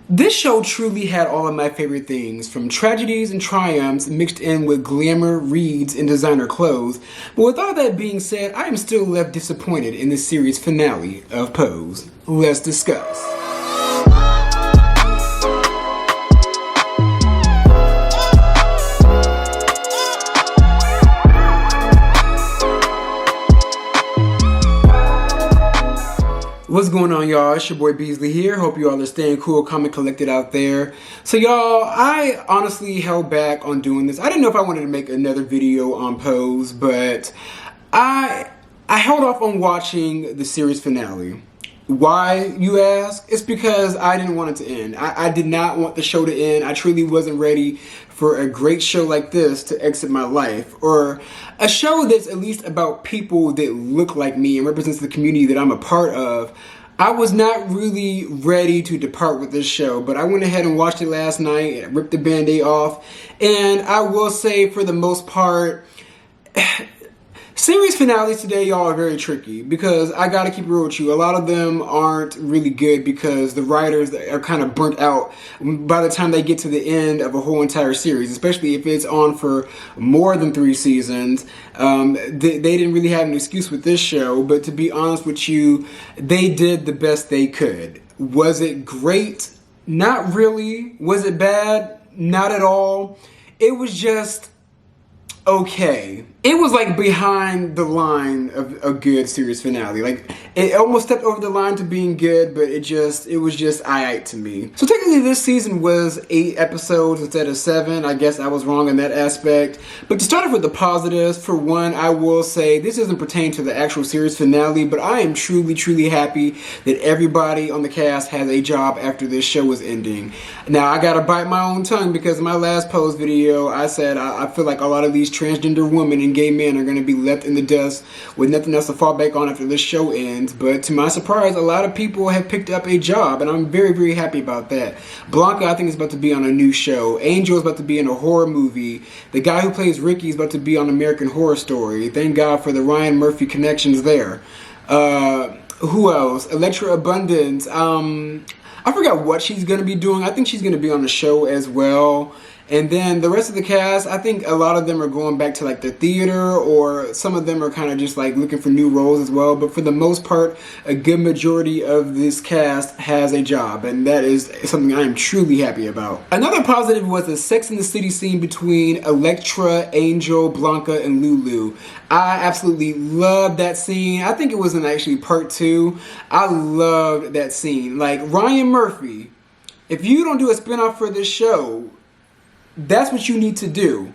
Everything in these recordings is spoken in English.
This show truly had all of my favorite things, from tragedies and triumphs mixed in with glamour, reads, and designer clothes. But with all that being said, I am still left disappointed in the series finale of Pose. Let's discuss. What's going on, y'all? It's your boy Beasley here. Hope you all are staying cool, calm, and collected out there. So y'all, I honestly held back on doing this. I didn't know if I wanted to make another video on Pose, but I held off on watching the series finale. Why, you ask? It's because I didn't want it to end. I did not want the show to end. I truly wasn't ready for a great show like this to exit my life, or a show that's at least about people that look like me and represents the community that I'm a part of. I was not really ready to depart with this show, but I went ahead and watched it last night, ripped the band-aid off, and I will say, for the most part, series finales today, y'all, are very tricky, because I gotta keep it real with you. A lot of them aren't really good because the writers are kind of burnt out by the time they get to the end of a whole entire series, especially if it's on for more than 3 seasons. They didn't really have an excuse with this show, but to be honest with you, they did the best they could. Was it great? Not really. Was it bad? Not at all. It was just okay. It was like behind the line of a good series finale. Like, it almost stepped over the line to being good, but it was just aight to me. So technically this season was 8 episodes instead of 7. I guess I was wrong in that aspect. But to start off with the positives, for one, I will say this doesn't pertain to the actual series finale, but I am truly happy that everybody on the cast has a job after this show is ending. Now, I gotta bite my own tongue, because in my last Pose video, I said I feel like a lot of these transgender women and gay men are going to be left in the dust with nothing else to fall back on after this show ends. But to my surprise, a lot of people have picked up a job, and I'm very happy about that. Blanca, I think, is about to be on a new show. Angel is about to be in a horror movie. The guy who plays Ricky is about to be on American Horror Story. Thank God for the Ryan Murphy connections there. Who else? Electra Abundance. I forgot what she's going to be doing. I think she's going to be on the show as well. And then the rest of the cast, I think a lot of them are going back to like the theater, or some of them are kind of just like looking for new roles as well. But for the most part, a good majority of this cast has a job, and that is something I am truly happy about. Another positive was the Sex and the City scene between Electra, Angel, Blanca, and Lulu. I absolutely loved that scene. I think it was in actually part 2. I loved that scene. Like, Ryan Murphy, if you don't do a spinoff for this show, that's what you need to do.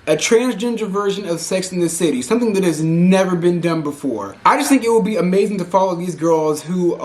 A transgender version of Sex and the City, something that has never been done before. I just think it would be amazing to follow these girls who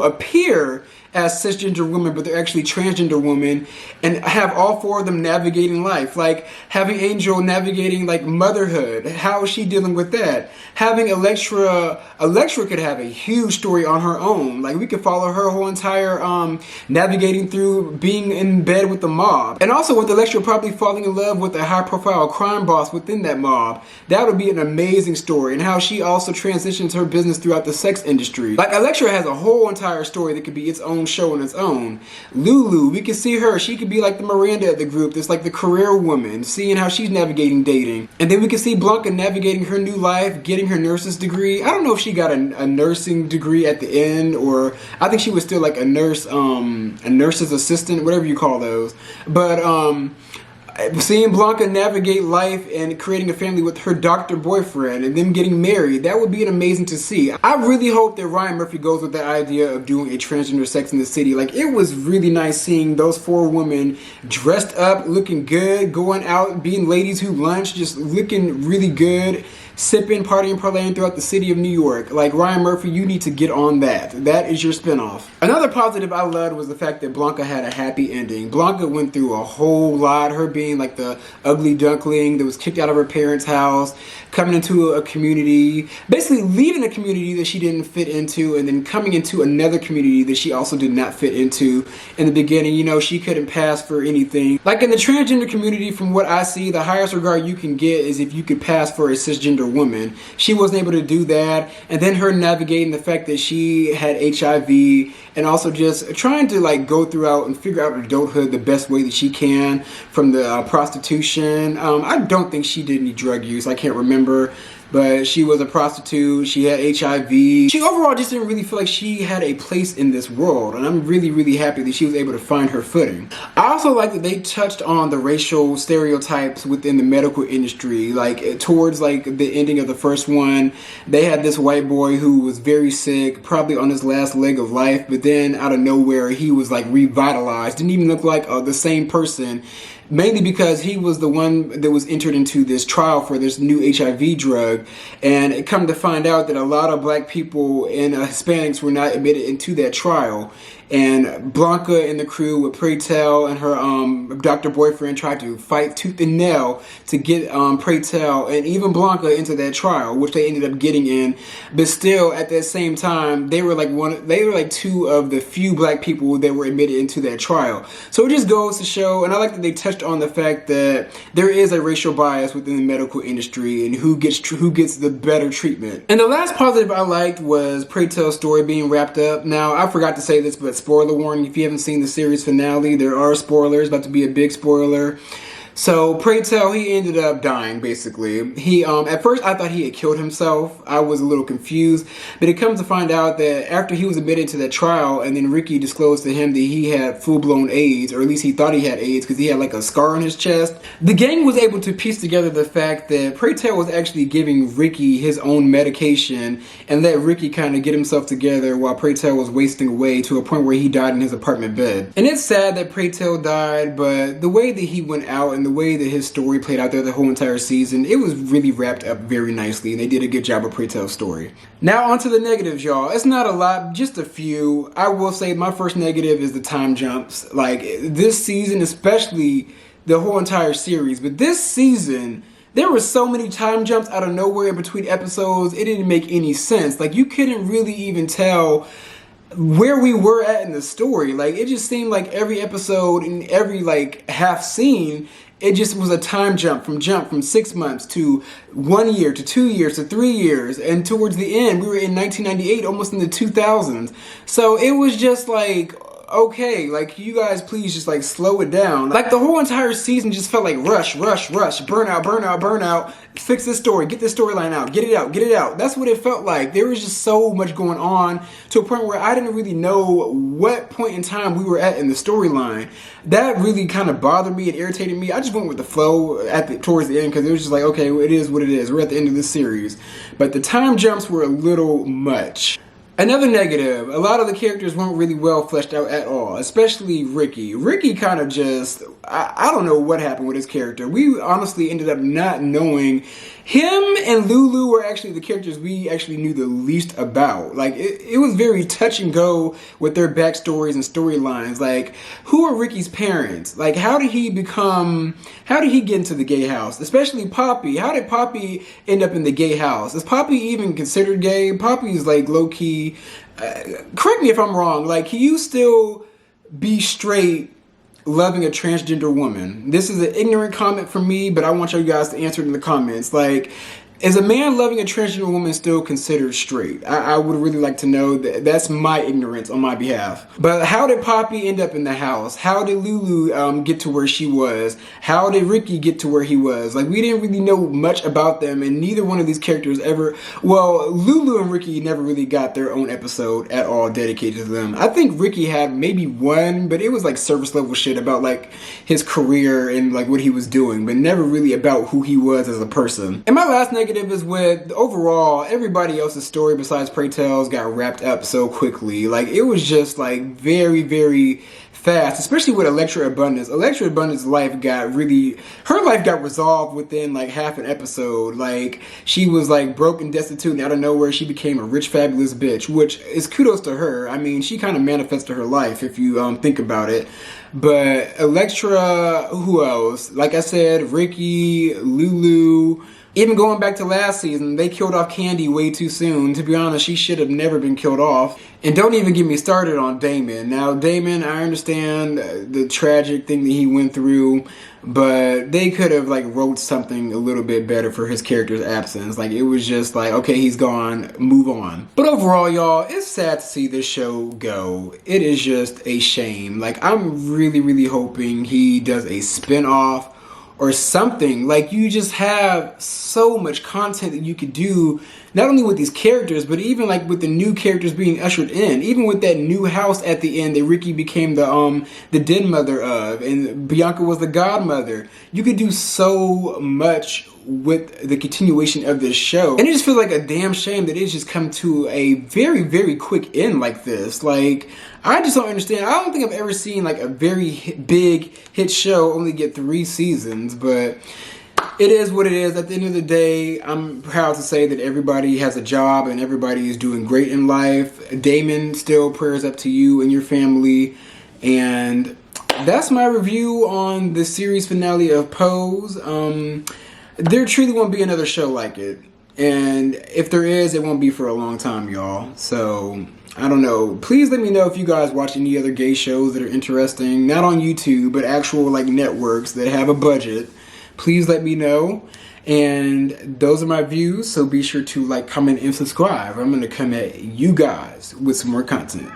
appear as cisgender women, but they're actually transgender women, and have all 4 of them navigating life. Like, having Angel navigating like motherhood. How is she dealing with that? Having Electra could have a huge story on her own. Like, we could follow her whole entire navigating through being in bed with the mob. And also with Electra probably falling in love with a high profile crime boss within that mob. That would be an amazing story. And how she also transitions her business throughout the sex industry. Like, Electra has a whole entire story that could be its own show on its own. Lulu, we can see her. She could be like the Miranda of the group. That's like the career woman, seeing how she's navigating dating. And then we can see Blanca navigating her new life, getting her nurse's degree. I don't know if she got a nursing degree at the end, or I think she was still like a nurse, a nurse's assistant, whatever you call those. But seeing Blanca navigate life and creating a family with her doctor boyfriend and them getting married, that would be amazing to see. I really hope that Ryan Murphy goes with that idea of doing a transgender Sex in the City. Like, it was really nice seeing those 4 women dressed up, looking good, going out, being ladies who lunch, just looking really good, sipping, partying, parlaying throughout the city of New York. Like, Ryan Murphy, you need to get on that. That is your spinoff. Another positive I loved was the fact that Blanca had a happy ending. Blanca went through a whole lot. Her being like the ugly duckling that was kicked out of her parents' house, coming into a community, basically leaving a community that she didn't fit into, and then coming into another community that she also did not fit into. In the beginning, you know, she couldn't pass for anything. Like, in the transgender community, from what I see, the highest regard you can get is if you could pass for a cisgender transgender woman. She wasn't able to do that, and then her navigating the fact that she had HIV, and also just trying to like go throughout and figure out adulthood the best way that she can, from the prostitution. I don't think she did any drug use. I can't remember. But she was a prostitute, she had HIV. She overall just didn't really feel like she had a place in this world, and I'm really, really happy that she was able to find her footing. I also like that they touched on the racial stereotypes within the medical industry. Like, towards like the ending of the first one, they had this white boy who was very sick, probably on his last leg of life, but then out of nowhere, he was like revitalized, didn't even look like the same person. Mainly because he was the one that was entered into this trial for this new HIV drug, and it come to find out that a lot of black people and Hispanics were not admitted into that trial. And Blanca and the crew with Pray Tell and her doctor boyfriend tried to fight tooth and nail to get Pray Tell and even Blanca into that trial, which they ended up getting in. But still, at that same time, they were like two of the few black people that were admitted into that trial. So it just goes to show, and I like that they touched on the fact that there is a racial bias within the medical industry and who gets the better treatment. And the last positive I liked was Pray Tell's story being wrapped up. Now, I forgot to say this, but spoiler warning, if you haven't seen the series finale, there are spoilers, about to be a big spoiler. So Pray Tell, he ended up dying, basically. He at first I thought he had killed himself. I was a little confused, but it comes to find out that after he was admitted to that trial, and then Ricky disclosed to him that he had full-blown AIDS, or at least he thought he had AIDS because he had like a scar on his chest. The gang was able to piece together the fact that Pray Tell was actually giving Ricky his own medication and let Ricky kind of get himself together while Pray Tell was wasting away to a point where he died in his apartment bed. And it's sad that Pray Tell died, but the way that he went out and the way that his story played out there the whole entire season, it was really wrapped up very nicely, and they did a good job of Pray Tell's story. Now onto the negatives, y'all. It's not a lot, just a few. I will say my first negative is the time jumps. Like, this season, especially the whole entire series, but this season, there were so many time jumps out of nowhere in between episodes, it didn't make any sense. Like, you couldn't really even tell where we were at in the story. Like, it just seemed like every episode and every like half scene, it just was a time jump from 6 months to 1 year to 2 years to 3 years, and towards the end we were in 1998, almost in the 2000s. So it was just like, okay, like, you guys please just like slow it down. Like, the whole entire season just felt like rush, burnout, fix this story, get this storyline out, get it out. That's what it felt like. There was just so much going on to a point where I didn't really know what point in time we were at in the storyline. That really kind of bothered me and irritated me. I just went with the flow towards the end, because it was just like, okay, it is what it is. We're at the end of this series. But the time jumps were a little much. Another negative, a lot of the characters weren't really well fleshed out at all, especially Ricky. Ricky kind of just, I don't know what happened with his character. We honestly ended up not knowing. Him and Lulu were actually the characters we actually knew the least about. Like, it was very touch and go with their backstories and storylines. Like, who are Ricky's parents? Like, how did he get into the gay house? Especially Poppy. How did Poppy end up in the gay house? Is Poppy even considered gay? Poppy's like low-key, correct me if I'm wrong, like, can you still be straight loving a transgender woman? This is an ignorant comment from me, but I want you guys to answer it in the comments. Like, is a man loving a transgender woman still considered straight? I would really like to know. That's my ignorance on my behalf. But how did Poppy end up in the house? How did Lulu get to where she was? How did Ricky get to where he was? Like, we didn't really know much about them, and neither one of these characters ever, well, Lulu and Ricky never really got their own episode at all dedicated to them. I think Ricky had maybe one, but it was like surface level shit about like his career and like what he was doing, but never really about who he was as a person. And my last negative is with overall everybody else's story besides Pray Tell's got wrapped up so quickly. Like, it was just like very, very fast, especially with Electra Abundance. Electra Abundance's life got resolved within like half an episode. Like, she was like broke and destitute, and out of nowhere she became a rich, fabulous bitch, which is kudos to her. I mean, she kind of manifested her life if you think about it. But Electra, who else? Like I said, Ricky, Lulu, Even going back to last season, they killed off Candy way too soon. To be honest, she should have never been killed off. And don't even get me started on Damon. Now, Damon, I understand the tragic thing that he went through, but they could have like wrote something a little bit better for his character's absence. Like, it was just like, okay, he's gone, move on. But overall, y'all, it's sad to see this show go. It is just a shame. Like, I'm really, really hoping he does a spin-off or something. Like, you just have so much content that you could do, not only with these characters, but even like with the new characters being ushered in. Even with that new house at the end that Ricky became the den mother of, and Bianca was the godmother. You could do so much with the continuation of this show. And it just feels like a damn shame that it's just come to a very, very quick end like this. Like, I just don't understand. I don't think I've ever seen like a very big hit show only get 3 seasons, but it is what it is. At the end of the day, I'm proud to say that everybody has a job and everybody is doing great in life. Damon, still prayers up to you and your family. And that's my review on the series finale of Pose. There truly won't be another show like it. And if there is, it won't be for a long time, y'all. So, I don't know. Please let me know if you guys watch any other gay shows that are interesting. Not on YouTube, but actual like networks that have a budget. Please let me know. And those are my views. So be sure to like, comment, and subscribe. I'm going to come at you guys with some more content.